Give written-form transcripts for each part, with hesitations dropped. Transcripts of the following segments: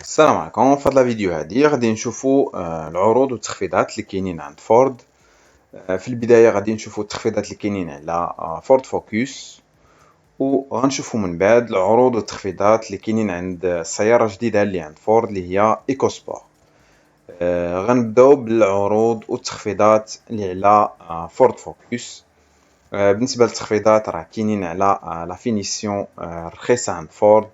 السلام عليكم. في هاد الفيديو هادي غادي نشوفوا العروض والتخفيضات اللي كاينين عند فورد. في البداية غادي نشوفوا التخفيضات اللي كاينين على فورد فوكوس، وغنشوفوا من بعد العروض والتخفيضات اللي كاينين عند السيارة الجديدة اللي عند فورد اللي هي ايكو سبور. غنبداو بالعروض والتخفيضات اللي على فورد فوكوس. بالنسبة للتخفيضات راه كاينين على لا فينيسيون رخيصة عند فورد.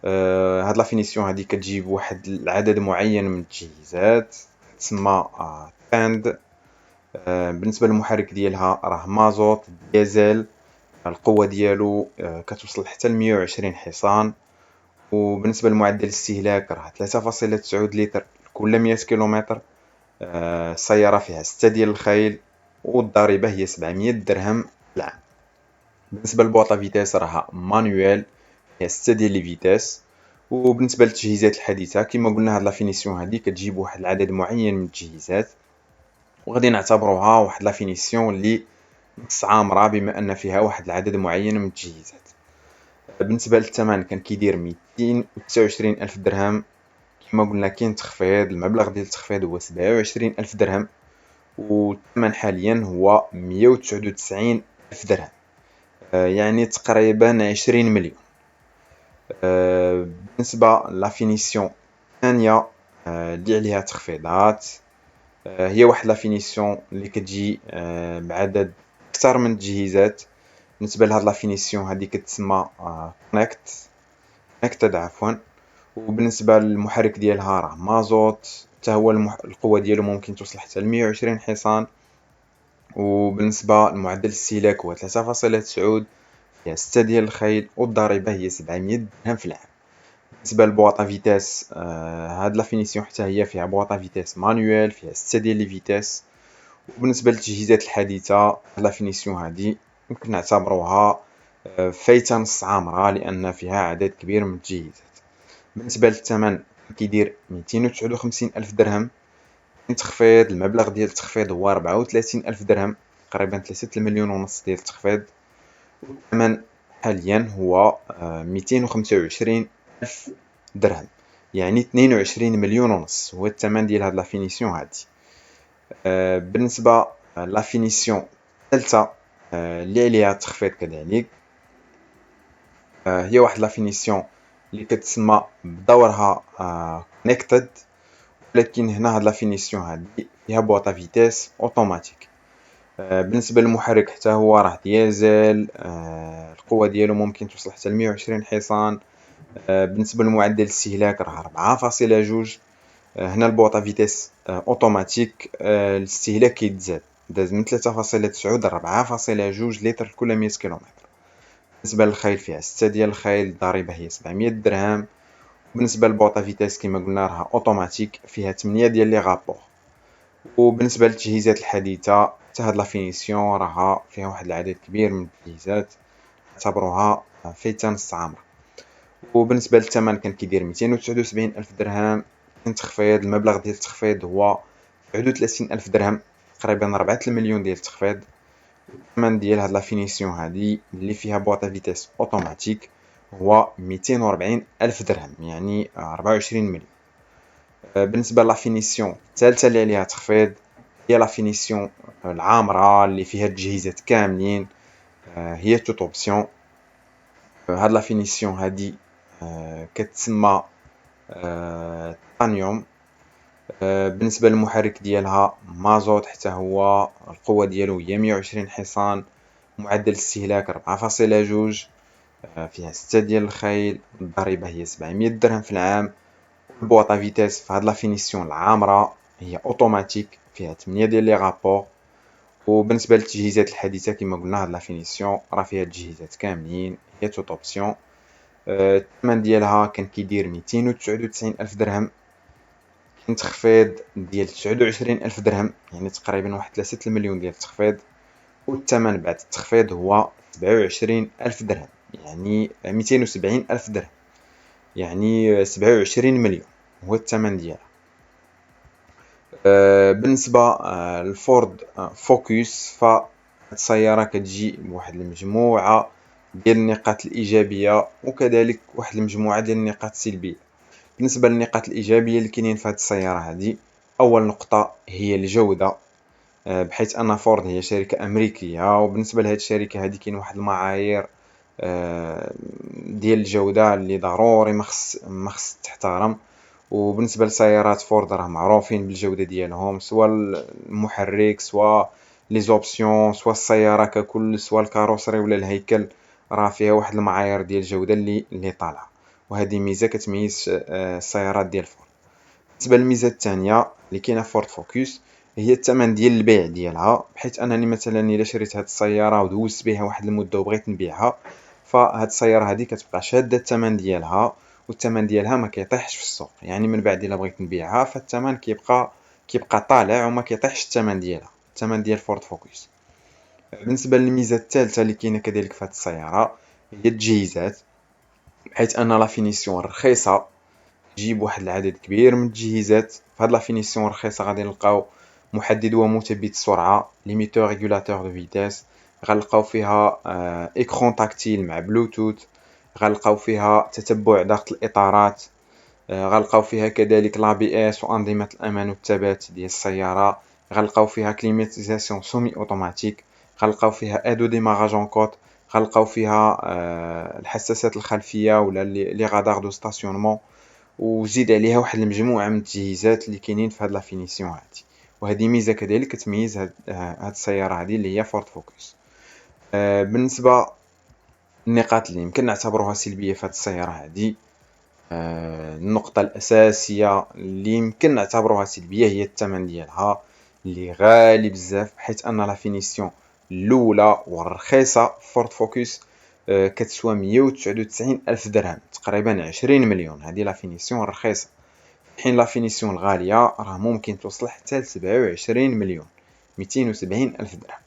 هاد لا فينيسيون هادي كتجيب واحد العدد معين من التجهيزات تسمى باند. بالنسبة للمحرك ديالها راه مازوت ديزل، القوة ديالو كتوصل حتى ل 120 حصان. وبالنسبة لمعدل الاستهلاك راه 3.9 لتر كل 100 كيلومتر. السيارة فيها 6 ديال الخيل، والضريبة هي 700 درهم في العام. بالنسبة للبواطا فيتاس راها مانويل، فيها 6 ديال لي فيتاس. وبالنسبة للتجهيزات الحديثة كما قلنا هاد لا فينيسيون هادي كتجيب واحد العدد معين من التجهيزات، وغادي نعتبروها واحد لا فينيسيون اللي نص عامرة بما ان فيها واحد العدد معين من التجهيزات. بالنسبة للثمن كان كيدير 229 ألف درهم. كما قلنا كاين تخفيض، المبلغ ديال التخفيض هو 27 ألف درهم، والثمن حاليا هو 199 ألف درهم. يعني تقريبا 20 مليون. بالنسبة لا فينيسيون الثانية اللي عليها تخفيضات، هي واحد لا فينيسيون اللي كتجي بعدد اكثر من التجهيزات. بالنسبة لهاد لا فينيسيون هادي كتسمى كونيكتد عفوا. وبالنسبة للمحرك ديالها راه مازوت، حتى هو القوة ديالو ممكن توصل حتى ل 120 حصان. وبالنسبة لمعدل الاستهلاك هو 3.9، فيها 6 ديال الخيل، والضريبة هي 700 درهم في العام. بالنسبة للبواطا فيتاس هاد لا فينيسيون حتى هي فيها بواطا فيتاس مانويل، فيها 6 ديال لي فيتاس. وبالنسبة للتجهيزات الحديثة لا فينيسيون هادي يمكن نعتبروها فايتة نص عامرة لأن فيها عدد كبير من التجهيزات. بالنسبة للثمن كيدير 259 ألف درهم. تخفيض، المبلغ ديال التخفيض هو 34 ألف درهم، تقريبا 3 مليون ونص ديال التخفيض. والثمن حاليا هو 225 ألف درهم، يعني 22 مليون ونص هو الثمن ديال هاد لا فينيسيون هادي. بالنسبة لا فينيسيون الثالثة اللي عليها التخفيض كذلك، هي واحد لا فينيسيون اللي كتسمى بدورها كونيكتد، ولكن هنا هاد لا فينيسيون هادي فيها بواطا فيتاس اوتوماتيك. بالنسبة للمحرك حتى هو راه ديزل، القوة ديالو ممكن توصل حتى ل 120 حصان. بالنسبة لمعدل الاستهلاك راه 4.2. هنا البواطا فيتاس اوتوماتيك. الاستهلاك كيتزاد، داز من 3.9 ل 4.2 لتر لكل 100 كيلومتر. بالنسبة للخيل فيها 6 ديال الخيل، الضريبة هي 700 درهم. بالنسبة للبواطا فيتاس كما قلنا راها اوتوماتيك، فيها 8 ديال لي غابور. وبالنسبة للتجهيزات الحديثة حتى هاد لا فينيسيون راها فيها واحد العدد كبير من التجهيزات، نعتبروها فايتة نص عامرة. وبالنسبة للثمن كان كيدير 279 ألف درهم. كاين تخفيض، المبلغ ديال التخفيض هو 31 ألف درهم، تقريبا 4 المليون ديال التخفيض. الثمن ديال هاد لا فينيسيون هادي اللي فيها بواطا فيتاس اوتوماتيك هو 240 ألف درهم، يعني 24 مليون. بالنسبة لا فينيسيون الثالثة اللي عليها تخفيض هي لا فينيسيون العامرة اللي فيها التجهيزات كاملين، هي توت اوبسيون. هاد لا فينيسيون هادي كتسمى تيتانيوم. بالنسبة للمحرك ديالها مازوت، حتى هو القوة ديالو هي 120 حصان. معدل الاستهلاك 4.2، فيها 6 ديال الخيل، الضريبة هي 700 درهم في العام. البواطا فيتاس في هاد لا فينيسيون العامرة هي اوتوماتيك، فيها 8 ديال لي غابور. وبالنسبة للتجهيزات الحديثة كما قلنا هاد لا فينيسيون راه فيها التجهيزات كاملين، هي توت اوبسيون. الثمن ديالها كان كيدير 299 ألف درهم. كاين تخفيض ديال 29 ألف درهم، يعني تقريبا واحد 3 المليون ديال التخفيض. والثمن بعد التخفيض هو 27 ألف درهم، يعني 270 ألف درهم، يعني 27 مليون هو الثمن ديالها. بالنسبة للفورد فوكوس، فالسيارة كتجي بواحد المجموعة ديال النقاط الإيجابية وكذلك واحد المجموعة ديال النقاط السلبية. بالنسبة للنقاط الإيجابية اللي كاينين في هاد السيارة هادي، أول نقطة هي الجودة، بحيث أن فورد هي شركة أمريكية، وبالنسبة لهاد الشركة هادي كاين واحد المعايير ديال الجودة اللي ضروري ما خص تحترم. وبالنسبة لسيارات فورد راه معروفين بالجودة ديالهم، سواء المحرك سواء لي زوبسيون سواء السيارة ككل سواء الكاروسري ولا الهيكل، راه فيها واحد المعايير ديال الجودة اللي طالعة، وهذه ميزة كتميز السيارات ديال فورد. بالنسبة للميزة الثانية اللي كاينة في فورد فوكس هي الثمن ديال البيع ديالها، بحيث انني مثلا الا شريت هاد السيارة ودوزت بها واحد المدة وبغيت نبيعها، فهاد السيارة هادي كتبقى شادة الثمن ديالها، والثمن ديالها ما كيطيحش في السوق. يعني من بعد الا بغيت نبيعها فالثمن كيبقى طالع وما كيطيحش الثمن ديالها، الثمن ديال فورد فوكس. بالنسبة للميزة الثالثة اللي كاينة كذلك في هاد السيارة هي التجهيزات، بحيث ان لا فينيسيون رخيصة، تجيب واحد العدد كبير من التجهيزات. في هاد لا فينيسيون رخيصة غادي نلقاو محدد ومثبت السرعة ليميتور ريغولاتور دو فيتاس، غنلقاو فيها ايكرون تاكتيل مع بلوتوث، غنلقاو فيها تتبع ضغط الاطارات، غنلقاو فيها كذلك لابي اس وانظمه الامان والثبات ديال السياره، غنلقاو فيها كليماتيزاسيون سومي اوتوماتيك، غنلقاو فيها ادو ديماراج اون كوت، غنلقاو فيها الحساسات الخلفيه ولا لي غادار دو ستاسيونمون، وزيد عليها واحد المجموعه من التجهيزات اللي كاينين في هاد لا فينيسيون هادي. وهذه ميزه كذلك كتميز هاد السياره هادي اللي هي فورد فوكس. بالنسبه للنقاط اللي يمكن نعتبروها سلبيه في هاد السياره هادي، النقطة الأساسية اللي يمكن نعتبروها سلبية هي الثمن ديالها اللي غالي بزاف، بحيث أن لا فينيسيون الأولى والرخيصة فورد فوكس كتسوى 199 ألف درهم، تقريبا 20 مليون. هذه لا فينيسيون الرخيصة، في حين لا فينيسيون الغالية راه ممكن توصل حتى ل 27 مليون 270 ألف درهم.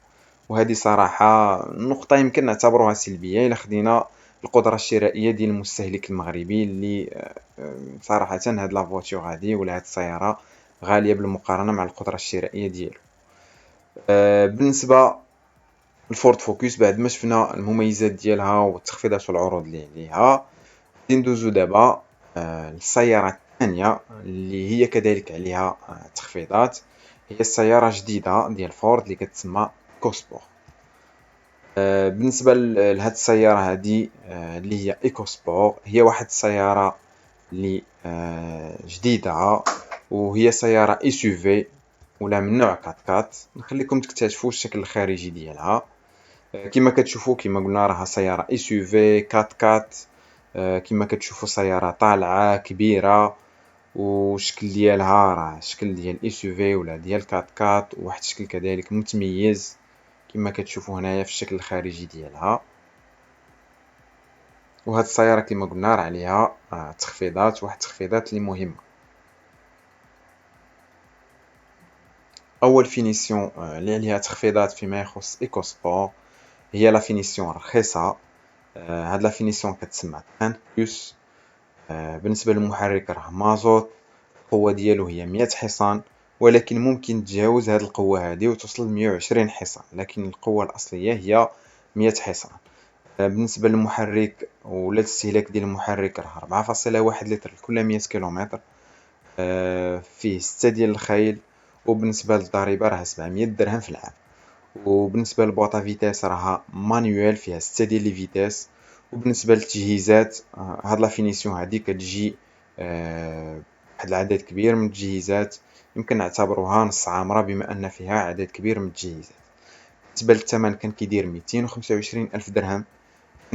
وهذه صراحة نقطة يمكن نعتبروها سلبية إلا خدينا القدرة الشرائية ديال المستهلك المغربي، اللي صراحة هاد لا فواتور هادي ولا هاد السيارة غالية بالمقارنة مع القدرة الشرائية ديالو. بالنسبة لفورد فوكس بعد ما شفنا المميزات ديالها والتخفيضات والعروض اللي عليها، غادي ندوزو دابا للسيارة الثانية اللي هي كذلك عليها تخفيضات، هي السيارة جديدة ديال فورد اللي كتسمى إيكوسبور. بالنسبة لهاد السيارة هادي اللي هي إيكوسبور، هي واحد السيارة اللي جديدة، وهي سيارة SUV ولا من نوع 4x4. نخليكم تكتشفوا الشكل الخارجي ديالها. كما كتشوفوا كما قلنا راها سيارة SUV 4x4. كما كتشوفوا سيارة طالعة كبيرة، والشكل ديالها راه شكل ديال SUV ولا ديال 4x4، وواحد الشكل كذلك متميز كما كتشوفوا هنايا في الشكل الخارجي ديالها. وهاد السيارة كما قلنا راه عليها تخفيضات، واحد التخفيضات اللي مهمة. اول فينيسيون اللي عليها تخفيضات فيما يخص إيكوسبور هي لا فينيسيون رخيصة. هاد لا فينيسيون كتسمى تان بلس. بالنسبة للمحرك راه مازوت، القوة ديالو هي 100 حصان، ولكن ممكن تجاوز هاد القوة هادي وتوصل ل 120 حصان، لكن القوة الأصلية هي 100 حصان. بالنسبة للمحرك ولا الاستهلاك ديال المحرك راه 4.1 لتر لكل 100 كيلومتر، فيه 6 ديال الخيل، وبالنسبة للضريبة راه 700 درهم في العام. وبالنسبة للبوطا فيتاس راها مانيوال فيها 6 ديال لي فيتاس. وبالنسبة للتجهيزات هاد لا فينيسيون هادي كتجي واحد العدد كبير من التجهيزات، يمكن نعتبروها نص عامرة بما أن فيها عدد كبير من التجهيزات. بالنسبة للثمن كان كيدير 225 ألف درهم،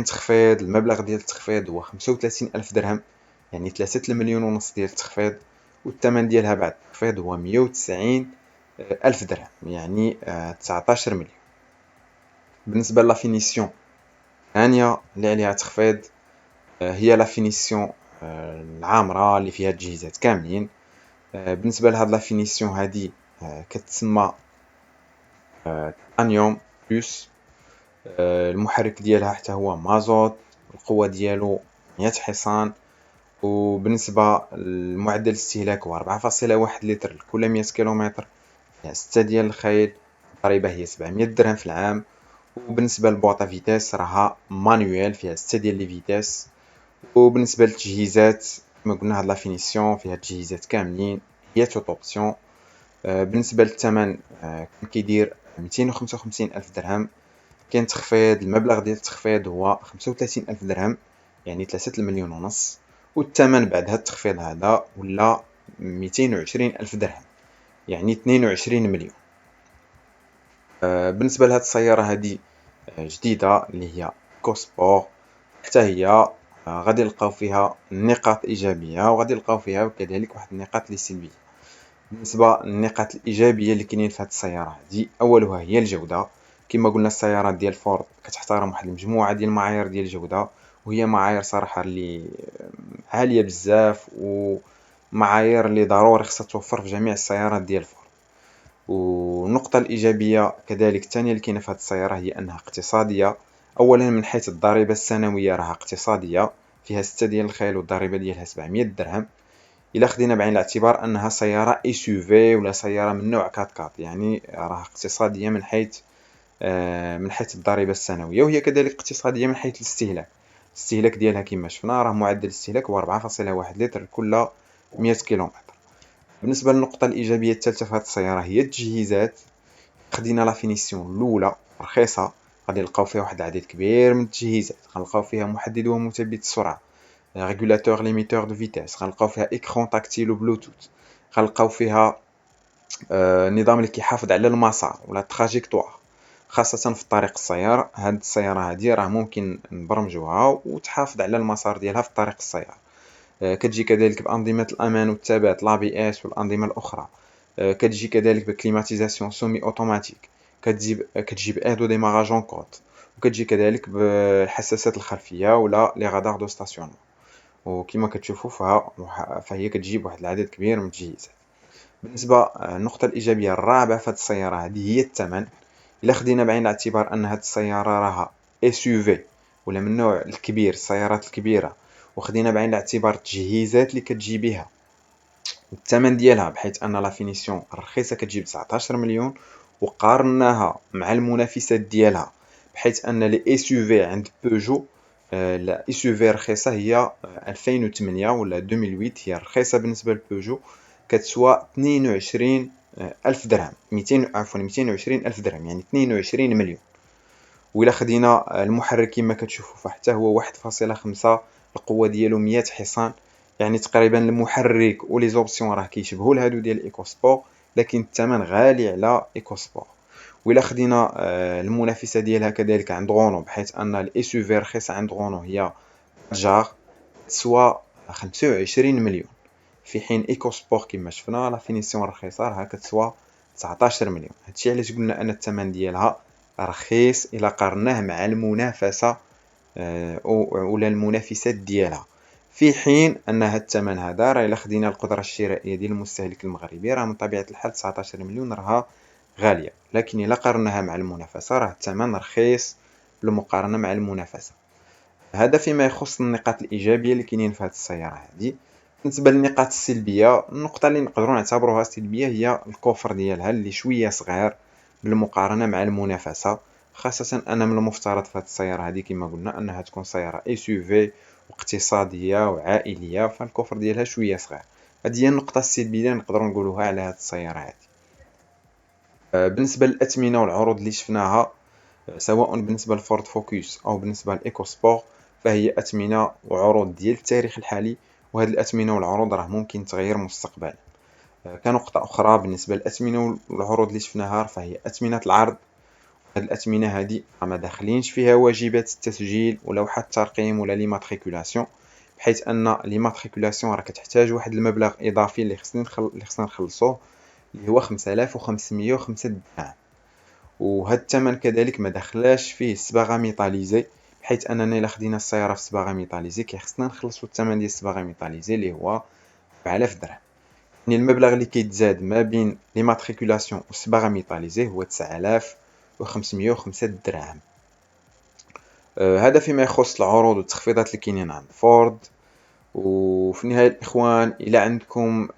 تخفيض المبلغ ديال التخفيض هو 35 ألف درهم، يعني 3 المليون ونص ديال التخفيض. والثمن ديالها بعد التخفيض هو 190 ألف درهم، يعني 19 مليون. بالنسبة لا فينيسيون الثانية اللي عليها تخفيض هي لا فينيسيون العامرة اللي فيها التجهيزات كاملين. بالنسبة لهاد لا فينيسيون هادي كتسمى تيتانيوم بلس. المحرك ديالها حتى هو مازوت، القوة ديالو 100 حصان، وبالنسبة لمعدل الاستهلاك هو 4.1 لتر لكل 100 كيلومتر، فيها 6 ديال الخيل، الضريبة هي 700 درهم في العام. وبالنسبة للبوطا فيتاس راها مانيوال فيها 6 ديال لي فيتاس. وبالنسبة للتجهيزات كما قلنا هاد لا فينيسيون فيها التجهيزات كاملين، هي توت اوبسيون. بالنسبة للثمن كان كيدير 255 ألف درهم. كاين تخفيض، المبلغ ديال التخفيض هو 35 ألف درهم، يعني 3 المليون ونص. والثمن بعد هاد التخفيض هذا ولا 220 ألف درهم، يعني 22 مليون. بالنسبة لهاد السيارة هادي جديدة اللي هي إيكوسبور، حتى هي غادي نلقاو فيها نقاط إيجابية وغادي نلقاو فيها كذلك واحد النقاط اللي سلبية. بالنسبة للنقاط الإيجابية اللي كاينين في هاد السيارة هادي، أولها هي الجودة. كما قلنا السيارات ديال فورد كتحترم واحد المجموعة ديال المعايير ديال الجودة، وهي معايير صراحة اللي عالية بزاف، ومعايير اللي ضروري خصها توفر في جميع السيارات ديال فورد. والنقطة الإيجابية كذلك الثانية اللي كاينة في هاد السيارة هي أنها اقتصادية. أولا من حيث الضريبة السنوية راها اقتصادية، فيها 6 ديال الخيل والضريبة ديالها 700 درهم. إلا خدينا بعين الاعتبار أنها سيارة SUV ولا سيارة من نوع 4x4، يعني راها اقتصادية من حيث الضريبة السنوية، وهي كذلك اقتصادية من حيث الاستهلاك ديالها. كما شفنا راه معدل الاستهلاك هو 4.1 لتر كل 100 كيلومتر. بالنسبة للنقطة الإيجابية الثالثة في هذه السيارة هي التجهيزات. خدينا لا فينيسيون الأولى رخيصة، غادي نلقاو فيها واحد العدد كبير من التجهيزات. غنلقاو فيها محدد ومثبت السرعة، ريغولاتور ليميتور دو فيتاس، غنلقاو فيها إكران تاكتيل وبلوتوث، غنلقاو فيها نظام اللي كيحافظ على المسار ولا التراجيكتوار، خاصة في الطريق السيار. هاد السيارة هادي راه ممكن نبرمجوها وتحافظ على المسار ديالها في طريق السيار. كتجي كذلك بأنظمة الأمان والثبات l'ABS والأنظمة الأخرى. كتجي كذلك بكليماتيزاسيون سومي اوتوماتيك، كتجي بإيدو ديماراج اون كوت، وكتجي كذلك بالحساسات الخلفية ولا لي غادار دو ستاسيونمون. وكما كتشوفوا فهي كتجيب واحد العدد كبير من التجهيزات. بالنسبة النقطة الإيجابية الرابعة في هذه السيارة هذه هي الثمن. إلا خدينا بعين الاعتبار أن هذه السيارة راها SUV ولا من النوع الكبير، السيارات الكبيرة، وخدينا بعين الاعتبار التجهيزات اللي كتجي بها والثمن ديالها، بحيث أن لا فينيسيون رخيصة كتجي 19 مليون، وقارناها مع المنافسات ديالها، بحيث أن لي SUV عند بيجو لا SUV رخيصة هي 2008 ولا 2008 هي رخيصة بالنسبة لبيجو، كتسوى 22 ألف درهم، 220 ألف درهم، يعني 22 مليون. وإلا خدينا المحرك كما كتشوفوا فحتى هو 1.5، القوة ديالو 100 حصان، يعني تقريبا المحرك ولي زوبسيون راه كيشبهوا لهادو ديال ايكوسبور، لكن الثمن غالي على ايكوسبور. وإلا خدينا المنافسة ديالها كذلك عند غونو، بحيث أن الإس يو في رخيصة عند غونو هي جار تسوى 25 مليون، في حين ايكوسبور كما شفنا لا فينيسيون رخيصة راها كتسوى 19 مليون. هادشي علاش قلنا أن الثمن ديالها رخيص إلا قارناه مع المنافسة ولا المنافسات ديالها، في حين أن هاد الثمن هذا راه إلا خدينا القدرة الشرائية ديال المستهلك المغربي راه من طبيعة الحال 19 مليون راها غالية، لكن إلا قارناها مع المنافسة راه الثمن رخيص بالمقارنة مع المنافسة. هذا فيما يخص النقاط الإيجابية اللي كاينين في هذه السيارة هذه. بالنسبة للنقاط السلبية، النقطة اللي نقدروا نعتبروها سلبية هي الكوفر ديالها اللي شوية صغير بالمقارنة مع المنافسة، خاصة أن من المفترض في هذه السيارة هذه كما قلنا أنها تكون سيارة SUV واقتصادية وعائلية، فالكوفر ديالها شوية صغير. هذه هي النقطة السلبية اللي نقدروا نقولوها على هذه السيارة هذه. بالنسبة للأثمنة والعروض اللي شفناها، سواء بالنسبة لفورد فوكوس أو بالنسبة لإيكوسبور، فهي أثمنة وعروض ديال التاريخ الحالي، وهذه الأثمنة والعروض راه ممكن تغير مستقبلا. كنقطة أخرى بالنسبة للأثمنة والعروض اللي شفناها، فهي أثمنة العرض. هاد الأثمنة هادي ما داخلينش فيها واجبات التسجيل ولوحة الترقيم ولا ليماتريكولاسيون، بحيث أن ليماتريكولاسيون راه كتحتاج واحد المبلغ إضافي اللي خصنا نخلصوه، اللي هو 5505 درهم. وهاد الثمن كذلك ما دخلاش فيه الصباغة ميطاليزي، بحيث أننا إلا خدينا السيارة في صباغة ميطاليزي كيخصنا نخلصو الثمن ديال الصباغة ميطاليزي اللي هو 4000 درهم. يعني المبلغ اللي كيتزاد ما بين ليماتريكولاسيون والصباغة ميطاليزي هو 9505 درهم. هذا فيما يخص العروض والتخفيضات اللي كاينين عند فورد. وفي النهاية الإخوان، إلا عندكم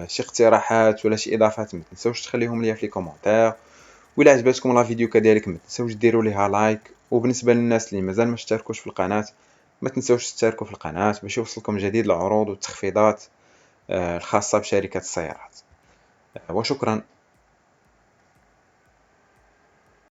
شي اقتراحات ولا شي إضافات ما تنسوش تخليهم لي في لي كومونتير. وإلا عجبتكم لا فيديو كذلك ما تنسوش ديروا ليها لايك. وبالنسبة للناس اللي مازال ما اشتركوش في القناة، ما تنسوش تشتركوا في القناة باش يوصلكم جديد العروض والتخفيضات الخاصة بشركة السيارات. وشكرا.